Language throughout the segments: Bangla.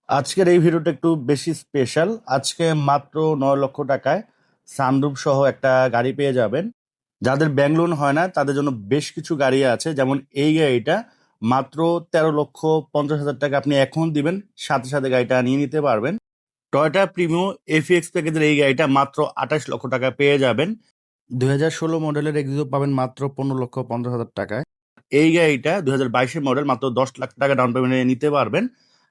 আজকের এই ভিডিওটা একটু বেশি স্পেশাল। আজকে মাত্র 9 লক্ষ টাকায় সানরুফ সহ একটা গাড়ি পেয়ে যাবেন। যাদের ব্যাংক লোন হয় না তাদের জন্য বেশ কিছু গাড়ি আছে, যেমন এই গাড়িটা মাত্র 13,50,000 টাকা আপনি এখন দিবেন, সাথে সাথে গাড়িটা নিয়ে নিতে পারবেন। টয়োটা প্রিমিও এফএক্স প্যাকেজের এই গাড়িটা মাত্র 28 লক্ষ টাকা পেয়ে যাবেন। 2016 মডেলের এক্সিও পাবেন মাত্র 15,50,000 টাকায়। এই গাড়িটা 2022 মডেল, মাত্র 10 লাখ টাকা ডাউন পেমেন্টে নিতে পারবেন।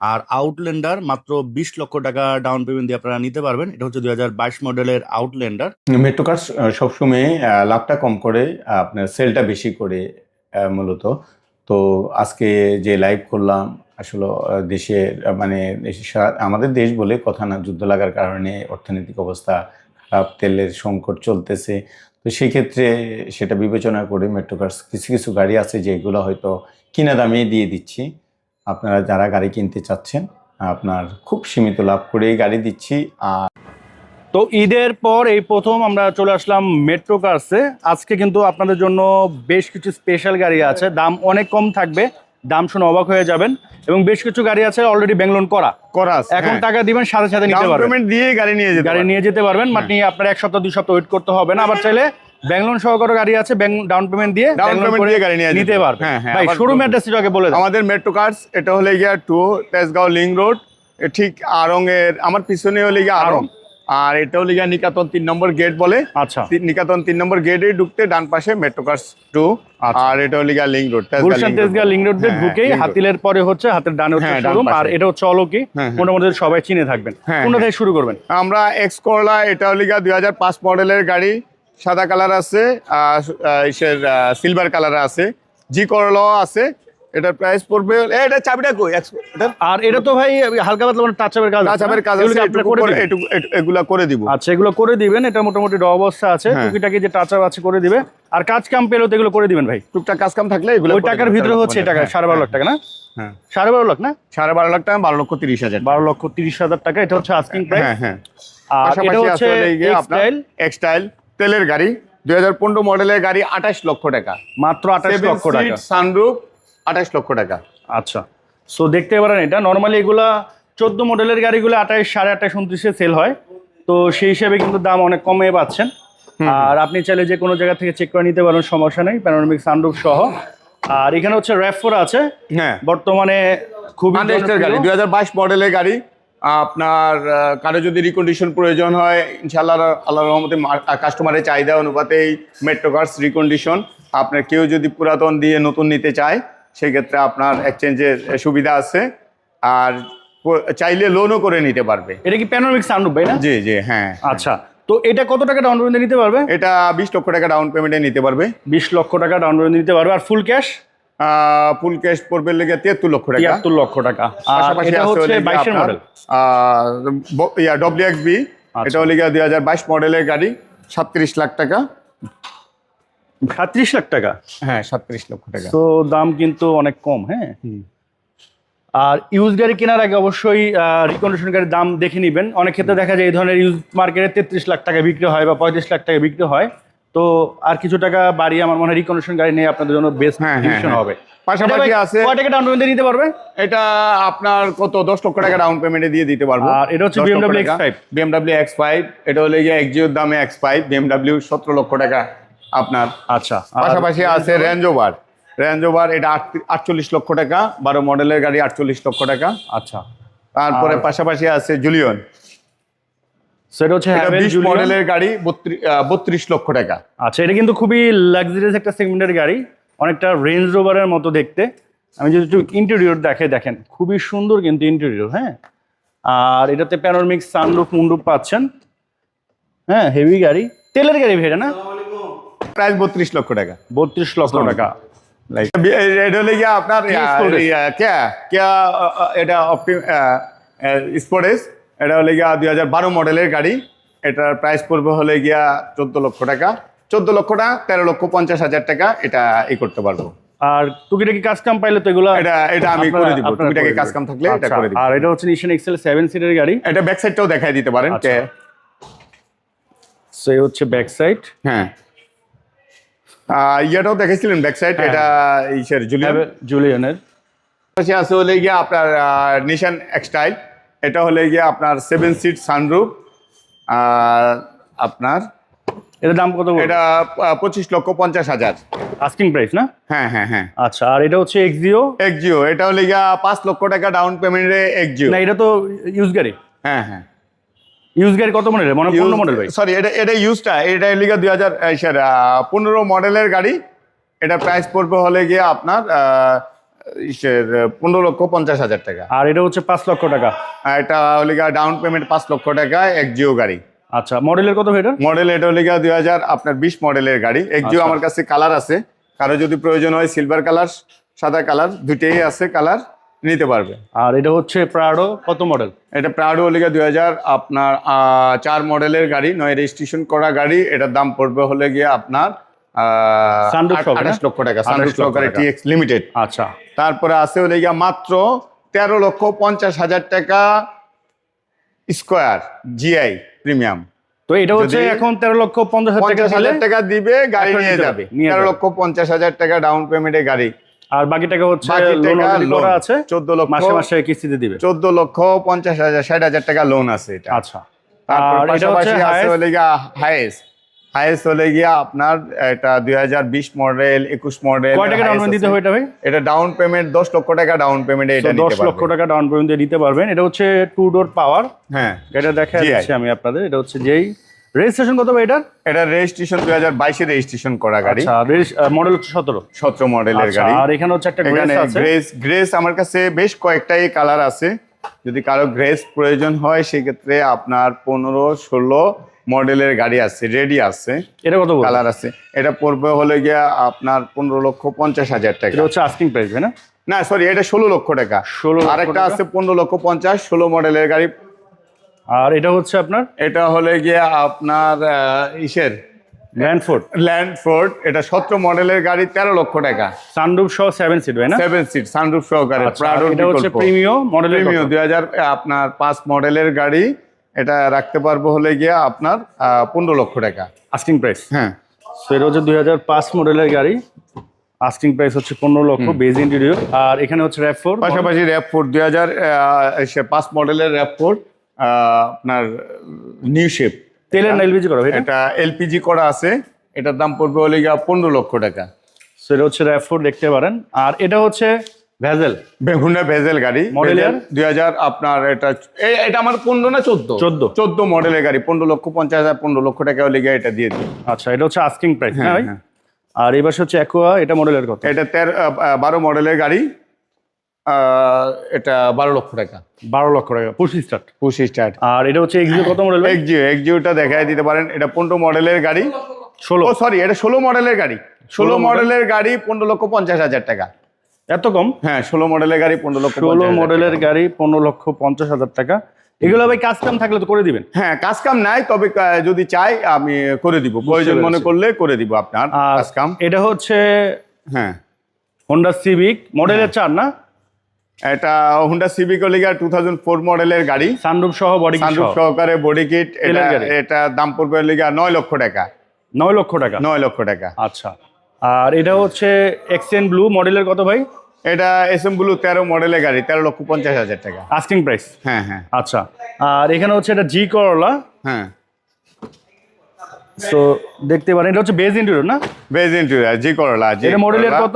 আর আউটল্যান্ডার মাত্র 20 লক্ষ টাকা ডাউন পেমেন্ট দিয়ে আপনারা নিতে পারবেন। এটা হচ্ছে 2022 মডেলের আউটল্যান্ডার। মেট্রো কার সবসময় লাভটা কম করে, আপনার সেলটা বেশি করে মূলত। তো আজকে যে লাইভ করলাম আসলে দেশের আমাদের দেশ বলে কথা না, যুদ্ধ লাগার কারণে অর্থনৈতিক অবস্থা খারাপ, তেলের সংকট চলতেছে। তো সেই ক্ষেত্রে সেটা বিবেচনা করে মেট্রো কার কিছু কিছু গাড়ি আছে যেগুলো হয়তো কিনা দামে দিয়ে দিচ্ছি। আপনারা যারা গাড়ি কিনতে চাচ্ছেন আপনার খুব সীমিত লাভ করেই গাড়ি দিচ্ছি। আর তো ঈদের পর এই প্রথম আমরা চলে আসলাম মেট্রো কার্সে। আজকে কিন্তু আপনাদের জন্য বেশ কিছু স্পেশাল গাড়ি আছে, দাম অনেক কম থাকবে, দাম শুনে অবাক হয়ে যাবেন। এবং বেশ কিছু গাড়ি আছে অলরেডি ব্যাংক লোন করা আছে, এখন টাকা দিবেন সাথে সাথে নিতে পারবেন, পেমেন্ট দিয়ে গাড়ি নিয়ে যেতে পারবেন। মানে আপনার 1 সপ্তাহ 2 সপ্তাহ ওয়েট করতে হবে না। আবার চাইলে ব্যাংক লোন সহকারে গাড়ি আছে, ডাউন পেমেন্ট দিয়ে গাড়ি নিতে পারবেন। ভাই শোরুম অ্যাড্রেসটা আগে বলে দেন। আমাদের মেট্রো কার্স, এটা হলে গিয়া 2 তেজগাঁও লিংক রোড, ঠিক আড়ং এর আমার পিছনে হলে গিয়া আড়ং। আর এটা হলে গিয়া নিকাতন 3 নম্বর গেট বলে। আচ্ছা, নিকাতন 3 নম্বর গেটে ঢুকতে ডান পাশে মেট্রো কার্স 2। আর এটা হলে গিয়া link road, Gulshan Tejgaon link road দিয়ে ঢুকেই হাতিলের পরে হচ্ছে হাতের ডানে হচ্ছে শোরুম। আর এটা হচ্ছে অলকি, মোটামুটি সবাই চিনে থাকবেন। কোনটা থেকে শুরু করবেন? আমরা এক্স করলা, এটা হলে গিয়া 2005 মডেলের গাড়ি, সাদা কালার আছে, সিলভার কালার আছে, জি করলাও আছে। এটার প্রাইস পড়বে, এটা চাবিটা কই? আর এটা তো ভাই হালকা পাতলা মানে টাচআপের কাজ আছে, এগুলা করে দিব। আচ্ছা, এগুলো করে দিবেন। এটা মোটামুটি র অবস্থা আছে, টুকিটাকি যে টাচআপ আছে করে দিবে। আর কাজ কাম পেলেও তো এগুলো করে দিবেন ভাই, টুকটাক কাজ কাম থাকলে এগুলো। ওই টাকার ভিতরে হচ্ছে টাকা 12.5 লাখ টাকা না? হ্যাঁ, 12.5 লাখ না, 12.5 লাখ টাকা, 12,30,000, 12,30,000 টাকা। এটা হচ্ছে আস্কিং প্রাইস। হ্যাঁ হ্যাঁ। আর এটা হচ্ছে এক্সটাইল তেলের গাড়ি, 2015 মডেলের গাড়ি, 28 লক্ষ টাকা, মাত্র 28 লক্ষ টাকা, সানরুফ, 28 লক্ষ টাকা। আচ্ছা, সো দেখতে পারেন এটা নর্মালি এগুলা 14 মডেলের গাড়িগুলো 28, 28.5, 29-এ সেল হয়। তো সেই হিসাবে কিন্তু দাম অনেক কমে পাচ্ছেন। আর আপনি চাইলে যে কোনো জায়গা থেকে চেক করে নিতে পারেন, সমস্যা নেই, প্যানোরামিক সানরুফ সহ। আর এখানে হচ্ছে RAV4 আছে, হ্যাঁ, বর্তমানে খুব গাড়ি, 2022 মডেলের গাড়ি। আপনার কারো যদি রিকন্ডিশন প্রয়োজন হয়, ইনশাআল্লাহ আল্লাহর রহমতে কাস্টমারের চাহিদা অনুপাতেই মেট্রো কার্স রিকন্ডিশন। আপনার কেউ যদি পুরাতন দিয়ে নতুন নিতে চায় সেক্ষেত্রে আপনার এক্সচেঞ্জের সুবিধা আছে। আর চাইলে লোনও করে নিতে পারবে। এটা কি প্যানোরামিক সানরুফ ভাই না? জি জি, হ্যাঁ। আচ্ছা, তো এটা কত টাকা ডাউন পেমেন্টে নিতে পারবে? এটা 20 লক্ষ টাকা ডাউন পেমেন্টে নিতে পারবে। 20 লক্ষ টাকা ডাউন পেমেন্টে নিতে পারবে। আর ফুল ক্যাশ? ফুল ক্যাশ পড়বে লেগে 73 লক্ষ টাকা। 73 লক্ষ টাকা। আর এটা হচ্ছে 22 মডেল, WXB। এটা হলে 2022 মডেলের গাড়ি, 37 লাখ টাকা। 37 লাখ টাকা? হ্যাঁ, 37 লক্ষ টাকা। তো দাম কিন্তু অনেক কম। হ্যাঁ, আর ইউজ গাড়ি কেনার আগে অবশ্যই রিকন্ডিশন গাড়ির দাম দেখে নেবেন। অনেক ক্ষেত্রে দেখা যায় এই ধরনের ইউজ মার্কেটে 33 লাখ টাকা বিক্রি হয় বা 35 লাখ টাকা বিক্রি হয়। তো আর কিছু টাকা বাড়িয়ে আমার মনে হয় রিকন্ডিশন গাড়ি নিয়ে আপনাদের জন্য বেস্ট ডিসিশন হবে। পাশাপাশি আছে, কয় টাকা ডাউন পেমেন্টে নিতে পারবে? এটা আপনার কত 10 লক্ষ টাকা ডাউন পেমেন্টে দিয়ে দিতে পারবো। আর এটা হচ্ছে BMW X5। BMW X5, এটা হলে গিয়ে এক্সিওর দামে X5, BMW 17 লক্ষ টাকা আপনার। আচ্ছা, পাশাপাশি আছে রেঞ্জ ওভার, এটা 48 লক্ষ টাকা, 12 মডেলের গাড়ি, 48 লক্ষ টাকা। আচ্ছা, তারপরে পাশাপাশি আছে জুলিয়ন, সেটা হচ্ছে 20 মডেলের গাড়ি, 32 লক্ষ টাকা। আচ্ছা, এটা কিন্তু খুবই লাক্সারিয়াস একটা সেগমেন্টের গাড়ি, অনেকটা রেঞ্জ রোভারের মতো দেখতে। আমি যদি একটু ইন্টেরিয়র দেখেন, খুবই সুন্দর কিন্তু ইন্টেরিয়র। হ্যাঁ, আর এটাতে প্যানোরামিক সানরুফ মুন্ডুপ পাচ্ছেন। হ্যাঁ, হেভি গাড়ি, তেলের গাড়ি ভেড়ে না? প্রাইস 32 লক্ষ টাকা। 32 লক্ষ টাকা। এটা হলে গিয়ে আপনার এটা স্পোর্টেস, এটা হলে গিয়া 2012 মডেলের গাড়ি। এটার প্রাইস পড়বে হলে গিয়া 14 লক্ষ টাকা, 14 লক্ষ টাকা, 13,50,000 টাকা। এটা করতে পারবো। আর টুকিটাকি কাজ কাম পাইলে তো এগুলো এটা আমি করে দিব, টুকিটাকি কাজ কাম থাকলে এটা করে দিব। আর এটা হচ্ছে নিশান এক্সেল 7 সিটের গাড়ি। এটা ব্যাক সাইডটাও দেখাই দিতে পারেন। সো এই হচ্ছে ব্যাক সাইড। হ্যাঁ, ইয়াটাও দেখাইছিলেন ব্যাক সাইড। এটা জুলিয়নের জুলিয়নের পাশে আছে হলে গিয়া আপনার নিশান এক্সটাইল, এটা হলে গিয়ে আপনার 7 সিট সানরুফ। আর আপনার এটার দাম কত? এটা 25,50,000। আস্কিং প্রাইস না? হ্যাঁ হ্যাঁ হ্যাঁ। আচ্ছা, আর এটা হচ্ছে এক্সিও। এক্সিও এটা হলে গিয়া 5 লক্ষ টাকা ডাউন পেমেন্টে এক্সিও। না, এটা তো ইউজ গাড়ি। হ্যাঁ হ্যাঁ। ইউজ গাড়ি কত মডেলের? মনে 15 মডেল ভাই। সরি, এটা ইউজটা, এটা লিগা 2015 মডেলের গাড়ি। এটা প্রাইস পড়বে হলে গিয়ে আপনার 15,50,000 টাকা। আর এটা হচ্ছে 5 লক্ষ টাকা। আর এটা হলে গিয়া ডাউন পেমেন্ট 5 লক্ষ টাকা এক্সিও গাড়ি। আচ্ছা, মডেলের কত ভাই এটা? মডেল এটা হলে গিয়া 2020 মডেলের গাড়ি। এক্সিও আমার কাছে কালার আছে, কারো যদি প্রয়োজন হয় সিলভার কালার, সাদা কালার, দুইটাই আছে কালার, নিতে পারবে। আর এটা হচ্ছে প্রাডো, কত মডেল? এটা প্রাডো হলে গিয়ে 4 মডেলের গাড়ি, 9 রেজিস্ট্রেশন করা গাড়ি। এটার দাম পড়বে হলে গিয়ে আপনার সানরুফ সহ, 28 লক্ষ টাকা, 28 সানরুফ লক্ষ সহকারে টাকা। TX limited. আচ্ছা, তারপরে আছে হলে গিয়ে মাত্র 13,50,000 টাকা স্কোয়ার জিআই প্রিমিয়াম। তো এটা হচ্ছে যদি এখন 13,50,000 টাকা দিলে 50,000 টাকা দিবে, গাড়ি এখন নিয়ে নিতে যাবে। পারবে, নিয়ে যাবে। 13,50,000 টাকা ডাউন পেমেন্টে গাড়ি। আর বাকি টাকা হচ্ছে বাকি লোন টাকা অলরেডি loan, করা আছে, 14 লক্ষ, মাসে মাসে কিস্তিতে দিবে। 14,50,000 60,000 টাকা লোন আছে এটা। আচ্ছা, তারপর আর এটা হচ্ছে পাশাপাশি আছে highest- হলে গিয়া হাইয়েস্ট হলে গিয়া আপনার এটা 2020 মডেল, 21 মডেল। কয় টাকা ডাউন পেমেন্ট দিতে হবে এটা ভাই? এটা ডাউন পেমেন্ট 10 লক্ষ টাকা ডাউন পেমেন্টে এটা 10 নিতে লক্ষ পারবেন। টাকা ডাউন পেমেন্ট দিয়ে দিতে পারবেন। এটা হচ্ছে 2 ডোর পাওয়ার। হ্যাঁ, এটা দেখা GI যাচ্ছে আমি আপনাদের। এটা হচ্ছে যেই রেজিস্ট্রেশন কত ভাই এটার? এটা রেজিস্ট্রেশন 2022 এ রেজিস্ট্রেশন করা গাড়ি। আচ্ছা, মডেল হচ্ছে 17। 17 মডেলের আচ্ছা, গাড়ি। আর এখানে হচ্ছে একটা এখানে গ্রেস আছে। গ্রেস আমার কাছে বেশ কয়েকটাই কালার আছে। যদি কারো গ্রেস প্রয়োজন হয় সেক্ষেত্রে আপনার 15-16 মডেলের গাড়ি আছে, রেডি আছে, এটা কত বলবো? কালার আছে। এটা পড়বে হলে গিয়া আপনার 15,50,000 টাকা। এটা হচ্ছে আস্কিং প্রাইস ভাই না? না সরি, এটা 16 লক্ষ টাকা। 16 লক্ষ আরেকটা টাকা। আছে 15,50,000, 16 মডেলের গাড়ি। আর এটা হচ্ছে আপনার এটা হলে গিয়া আপনার গ্র্যান্ডফোর্ড ল্যান্ডফোর্ড। এটা 17 মডেলের গাড়ি, 13 লক্ষ টাকা। সানরুফ সহ 7 সিট ভাই না? 7 সিট সানরুফ সহকারে। আচ্ছা, এটা হচ্ছে প্রিমিয়াম মডেলের। প্রিমিয়াম 2005 মডেলের গাড়ি। এটা রাখতে পারবো হলে গিয়া আপনার 15 লক্ষ টাকা আস্কিং প্রাইস। হ্যাঁ। সো এটা হচ্ছে 2005 মডেলের গাড়ি। আস্কিং প্রাইস হচ্ছে 15 লক্ষ, বেজ ইন্টেরিয়র। আর এখানে হচ্ছে RAV4, পাশাপাশি RAV4 2005 মডেলের RAV4 আপনার নিউ শেপ। তেলের না এলপিজি করা ভাই এটা? এটা এলপিজি করা আছে। এটার দাম পড়বে হলে গিয়া 15 লক্ষ টাকা। সো এটা হচ্ছে RAV4 দেখতে পারেন। আর এটা হচ্ছে ভেজেল, হুন্ডা ভেজেল গাড়ি। Model year? 2000 আপনার এটা আমার 15 না 14 মডেলের গাড়ি। 15,50,000, 15 লক্ষ টাকা হলে গিয়ে এটা দিয়ে দিই। আচ্ছা, এটা হচ্ছে আস্কিং প্রাইস না হ্যাঁ, ভাই? হ্যাঁ। আর এই পাশে হচ্ছে অ্যাকোয়া, এটা মডেলের কত? এটা 12 মডেলের গাড়ি। এটা 12 লক্ষ টাকা। 12 লক্ষ টাকা পুশ স্টার্ট। Push start. আর এটা হচ্ছে এক্সিও, কত মডেল ভাই? এক্সিওটা দেখাই দিতে পারেন। এটা 15 মডেলের গাড়ি। 16। ও সরি, এটা 16 মডেলের গাড়ি। 16 মডেলের গাড়ি, 15,50,000 টাকা। এত কম? হ্যাঁ, 16 মডেলের গাড়ি, 15,50,000। 16 মডেলের গাড়ি, 15,50,000 টাকা। এগুলো ভাই কাজ কাম থাকলে তো করে দিবেন? হ্যাঁ, কাজ কাম নাই, তবে যদি চাই আমি করে দিব, প্রয়োজন মনে করলে করে দিব আপনার আর কাজ কাম। এটা হচ্ছে হ্যাঁ, হোন্ডা সিভিক মডেলের 4 না? এটা হুন্ডা সিভিক লিগা 2004 মডেলের গাড়ি। সানরুফ সহ, বডি কিট সানরুফ সহ, সহকারে বডি কিট। তেলের গাড়ি। এটা দাম পড়বে লিগা 9 লক্ষ টাকা। 9 লক্ষ টাকা। 9 লক্ষ টাকা। আচ্ছা, আর এটা হচ্ছে এক্সেন ব্লু মডেলের কত ভাই? এটা এসএম ব্লু 13 মডেলের গাড়ি, 13,50,000 টাকা। Asking price. হ্যাঁ হ্যাঁ আচ্ছা, আর এখানে হচ্ছে এটা জি করলা। হ্যাঁ। সো দেখতে পারেন, এটা হচ্ছে বেজ ইন্টেরিয়র না? বেজ ইন্টেরিয়র জি করলা। এটা মডেলের কত?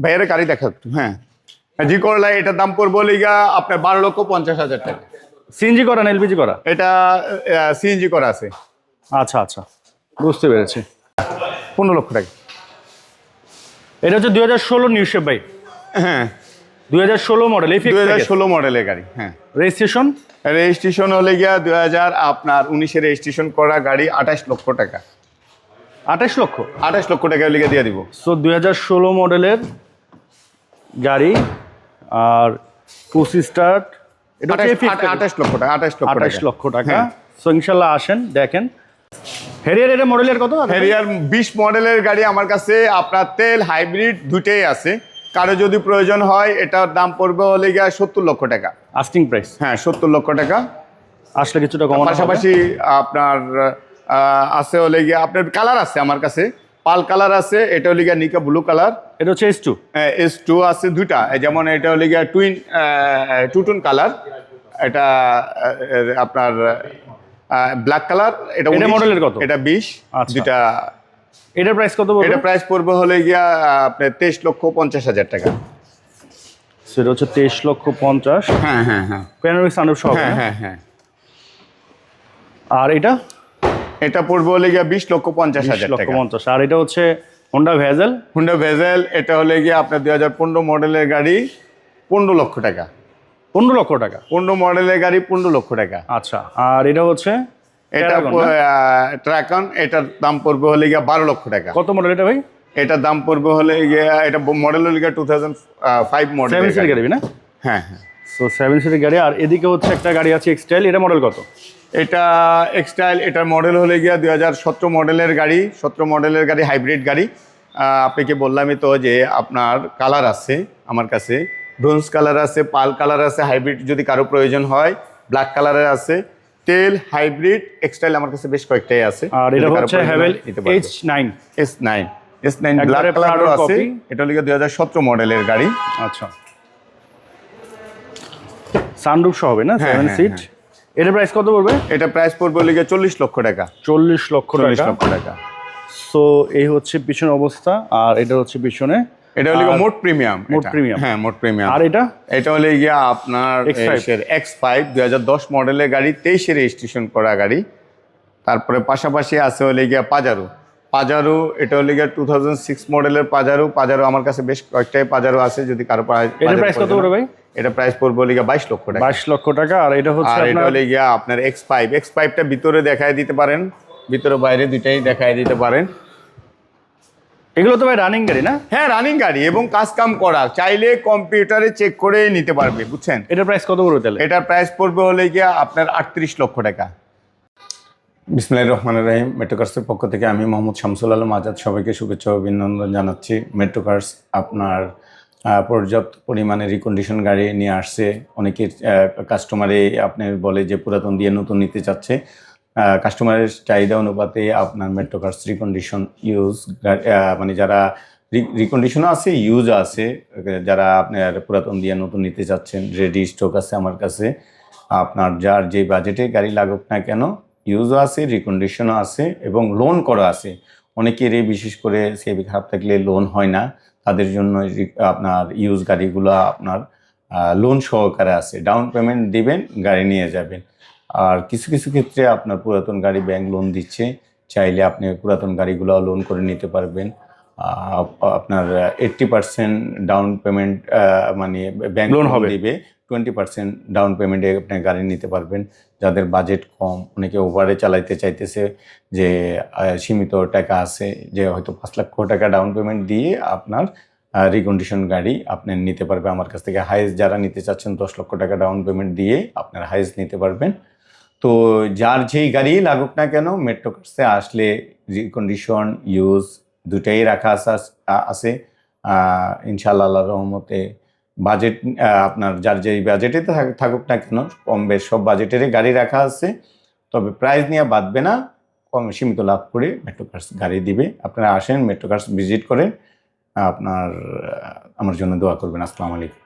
ভাইয়ের গাড়ি দেখা একটু। হ্যাঁ, জি করলা। এটার দাম পড়বে লিগা আপনার 12,50,000 টাকা। সিএনজি করা না এলপিজি করা? এটা সিএনজি করা আছে। আচ্ছা আচ্ছা, বুঝতে পেরেছি। 15 লক্ষ টাকা। এটা হচ্ছে 2016 নিউ শেপ ভাই। হ্যাঁ, 2016 মডেল, 2016 মডেলের গাড়ি। হ্যাঁ, রেজিস্ট্রেশন? রেজিস্ট্রেশন হলে গিয়া 2019 রেজিস্ট্রেশন করা গাড়ি, 28 লক্ষ টাকা। 28 লক্ষ? 28 লক্ষ টাকা লিখে দিয়ে দিব। সো 2016 মডেলের গাড়ি, আর পুশ স্টার্ট। এটা হচ্ছে 28 লক্ষ টাকা। 28 লক্ষ টাকা। হ্যাঁ। সো ইনশাল্লাহ আসেন দেখেন। হেরিয়ার এটা মডেলের কত? হ্যারিয়ার 20 মডেলের গাড়ি আমার কাছে আপনার তেল হাইব্রিড দুইটাই আছে। কারো যদি প্রয়োজন হয় এটার দাম পড়বে হলে গিয়া 70 লক্ষ টাকা। Asking price? হ্যাঁ, 70 লক্ষ টাকা। আসলে কিছুটা কমানো হবে। পাশাপাশি আপনার আছে হলে গিয়া আপনার কালার আছে আমার কাছে, পাল কালার আছে। এটা হলে গিয়া নিকা ব্লু কালার। এটা হচ্ছে S2। S2 আছে দুইটা, যেমন এটা হলে গিয়া টু টোন কালার। এটা আপনার ব্ল্যাক কালার, এটা এটা 19, মডেলের কত? এটা 20। আচ্ছা। দুটা এটার প্রাইস কত পড়বে? এটা প্রাইস পড়বে হলে গিয়া আপনার 23,50,000 টাকা। সেটা হচ্ছে 23,50,000। হ্যাঁ হ্যাঁ হ্যাঁ প্যানোরামিক সানরুফ সহ হ্যাঁ না? হ্যাঁ হ্যাঁ। আর এটা এটা পড়বে হলে গিয়া 20,50,000 টাকা। 20,50,000। আর এটা হচ্ছে হোন্ডা ভেজেল। হুন্ডা ভেজেল, এটা হলে গিয়ে আপনার 2015 মডেলের গাড়ি, 15 লক্ষ টাকা। 15 লক্ষ টাকা। 15 মডেলের গাড়ি, 15 লক্ষ টাকা। আচ্ছা। আর এটা হচ্ছে এটা Paragon না? ট্রাকন, এটার দাম পড়বে হলে গিয়া 12 লক্ষ টাকা। কত মডেল এটা ভাই? এটার দাম পড়বে হলে গিয়া, এটা মডেল হলে গিয়া 2005 মডেল। 7 সিটের গাড়ি না? হ্যাঁ হ্যাঁ। সো 7 সিটের গাড়ি। আর এদিকে হচ্ছে একটা গাড়ি আছে এক্সটাইল, এটা মডেল কত? এটা এক্সটাইল, এটার মডেল হলে গিয়া 2017 মডেলের গাড়ি, 17 মডেলের গাড়ি, হাইব্রিড গাড়ি। আপনাকে বললামই তো যে আপনার কালার আছে আমার কাছে, ব্রোঞ্জ কালার আছে, পাল কালার আছে, হাইব্রিড যদি কারো প্রয়োজন হয়, ব্ল্যাক কালারের আছে, তেল, হাইব্রিড, এক্সটাইল আমার কাছে বেশ কয়েকটাই আছে। আর এটা যদি কারো হচ্ছে প্রয়োজন হয় হ্যাভেল নিতে পারবে। H9। S9, S9 একবারে ব্ল্যাক কালারও Prado আছে। copy। এটা হলো গিয়া 2017 মডেলের গাড়ি। আচ্ছা। সানরুফ সহ হবে না? হ্যাঁ, 7 হ্যাঁ, সিট। এটার প্রাইস কত পড়বে? এটা প্রাইস পড়বে হলে গিয়া 40 লক্ষ টাকা। 40 লক্ষ 40 টাকা। লক্ষ টাকা। সো এই হচ্ছে পিছনে অবস্থা, আর এটা হচ্ছে পিছনে। এটা হলো আর মোট প্রিমিয়াম। মোট প্রিমিয়াম। হ্যাঁ, মোট প্রিমিয়াম। আর এটা এটা হলে গিয়া আপনার X5 X5 2010 মডেলের গাড়ি, 23-এ রেজিস্ট্রেশন করা গাড়ি। তারপরে পাশাপাশি আছে হলে গিয়া পাজারো। পাজারো এটা হলে গিয়া 2006 মডেলের পাজারো। পাজারো আমার কাছে বেশ কয়েকটাই পাজারো আছে, যদি কারো এটার প্রাইস কত পড়বে ভাই? এটা প্রাইস পড়বে হলে গিয়া 22 লক্ষ টাকা। 22 লক্ষ টাকা। আর এটা হচ্ছে আর এটা আপনার হলে গিয়া আপনার X5টা ভিতরে দেখায় দিতে পারেন, ভিতরে বাইরে দুইটাই দেখায় দিতে পারেন। এগুলো তো ভাই রানিং গাড়ি না? হ্যাঁ, রানিং গাড়ি এবং কাজ কাম করা, চাইলে কম্পিউটারে চেক করে নিতে পারবে, বুঝছেন। এটার প্রাইস কত পড়বে তাহলে? এটার প্রাইস পড়বে হলে গিয়া আপনার 38 লক্ষ টাকা। বিসমিল্লাহির রহমানির রহিম। মেট্রো কার্সের পক্ষ থেকে আমি মোহাম্মদ শামসুল আলম আজাদ সবাইকে শুভেচ্ছা ও অভিনন্দন জানাচ্ছি। মেট্রো কার্স আপনার পর্যাপ্ত পরিমাণে রিকন্ডিশন গাড়ি নিয়ে আসছে। অনেকের কাস্টমারে আপনার বলে যে পুরাতন দিয়ে নতুন নিতে চাচ্ছে। কাস্টমারের চাহিদা অনুপাতে আপনার মেট্রো কার্স রিকন্ডিশন ইউজ, মানে যারা রিকন্ডিশনও আছে, ইউজ আছে, যারা আপনার পুরাতন দিয়ে নতুন নিতে চাচ্ছেন, রেডি স্টক আছে আমার কাছে। আপনার যার যে বাজেটে গাড়ি লাগুক না কেন, ইউজও আছে, রিকন্ডিশনও আছে এবং লোন করা আছে। অনেকেরই বিশেষ করে সিএবি খারাপ থাকলে লোন হয় না, তাদের জন্য আপনার ইউজ গাড়িগুলো আপনার লোন সহকারে আছে। ডাউন পেমেন্ট দিবেন, গাড়ি নিয়ে যাবেন। আর কিছু কিছু ক্ষেত্রে আপনার পুরাতন গাড়ি ব্যাংক লোন দিচ্ছে, চাইলে আপনি পুরাতন গাড়িগুলো লোন করে নিতে পারবেন। আপনার 80% ডাউন পেমেন্ট, মানে ব্যাংক লোন লোন হবে। দিবে, 20% ডাউন পেমেন্টে আপনি গাড়ি নিতে পারবেন। যাদের বাজেট কম, অনেকে ওভারে চালাইতে চাইতেছে, যে সীমিত টাকা আছে, যে হয়তো 5 লক্ষ টাকা ডাউন পেমেন্ট দিয়ে আপনার রিকন্ডিশন গাড়ি আপনি নিতে পারবে আমার কাছ থেকে। হাইস যারা নিতে চাচ্ছেন 10 লক্ষ টাকা ডাউন পেমেন্ট দিয়ে আপনার হাইস নিতে পারবেন। তো যার যেই গাড়ি লাগুক না কেন, মেট্রো কার্সে আসলে রিকন্ডিশন ইউজ দুটাই রাখা আছে। ইনশাআল্লাহ আল্লাহর রহমতে বাজেট আপনার যার যেই বাজেটে থাকুক না কেন, কম বেশ সব বাজেটেরই গাড়ি রাখা আছে। তবে প্রাইস নিয়ে বাঁধবে না, কম সীমিত লাভ করে মেট্রো কার্স গাড়ি দিবে। আপনারা আসেন, মেট্রো কার্স ভিজিট করেন, আপনার আমার জন্য দোয়া করবেন। আসসালামু আলাইকুম।